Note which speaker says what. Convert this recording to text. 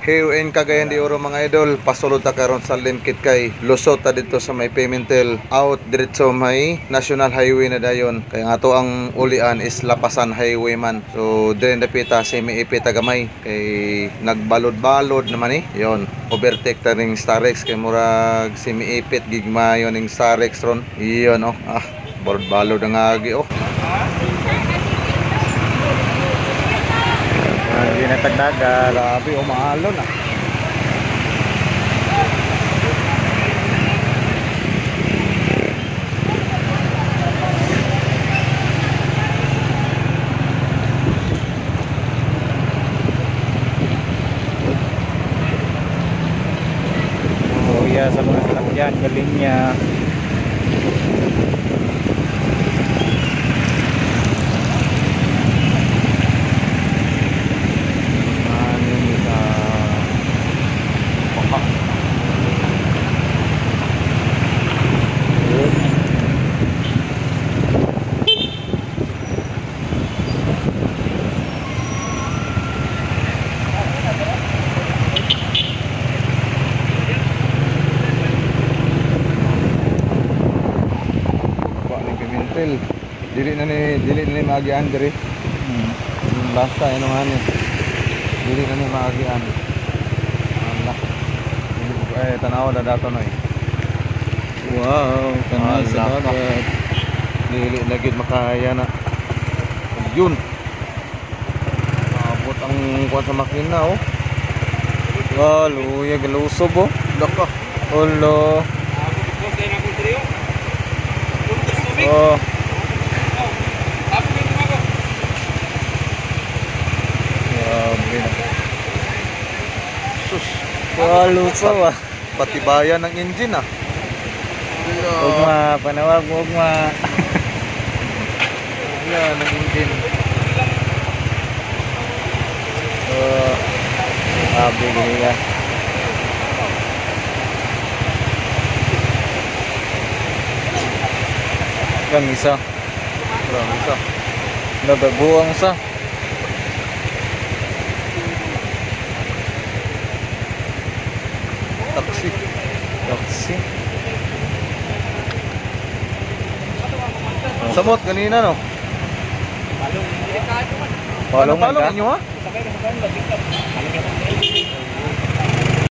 Speaker 1: Here in Cagayan de Oro mga idol, pasulod ta karon sa Limkit kay lusot ta dito sa may Pimentel, out diretso may National Highway na dayon. Kay ato ang ulian is Lapasan Highway man. So dire dapita si may ipita gamay kay nagbalod-balod naman Yon, overtake ta ring Starex kay murag si may ipit gigmayon ning Starex ron. Iyon balod-balod nga agi
Speaker 2: Hindi na tagdagal.
Speaker 1: Grabe, umaalon
Speaker 2: Kuya sa mga salakyan, galing niya.
Speaker 1: Dili na ni maagian diri. Basta ano nga ni. Dili na ni maagian. Allah. Tanaw na dato noy.
Speaker 2: Wow, kanay sa dagat.
Speaker 1: Dili na gid makaya na. Yun. Abot ang kuan sa makina
Speaker 2: Wow, luya galusob
Speaker 1: Dako.
Speaker 2: Olo. Oh.
Speaker 1: Sus,
Speaker 2: Luso
Speaker 1: patibayan ng engine
Speaker 2: Ugma, panawag ugma.
Speaker 1: Yan ang engine.
Speaker 2: Abi niya. Kang isa. Nagabuang sa. Taxi.
Speaker 1: Samot kanina no.
Speaker 2: Palong
Speaker 1: Palong
Speaker 2: ka?
Speaker 1: inyo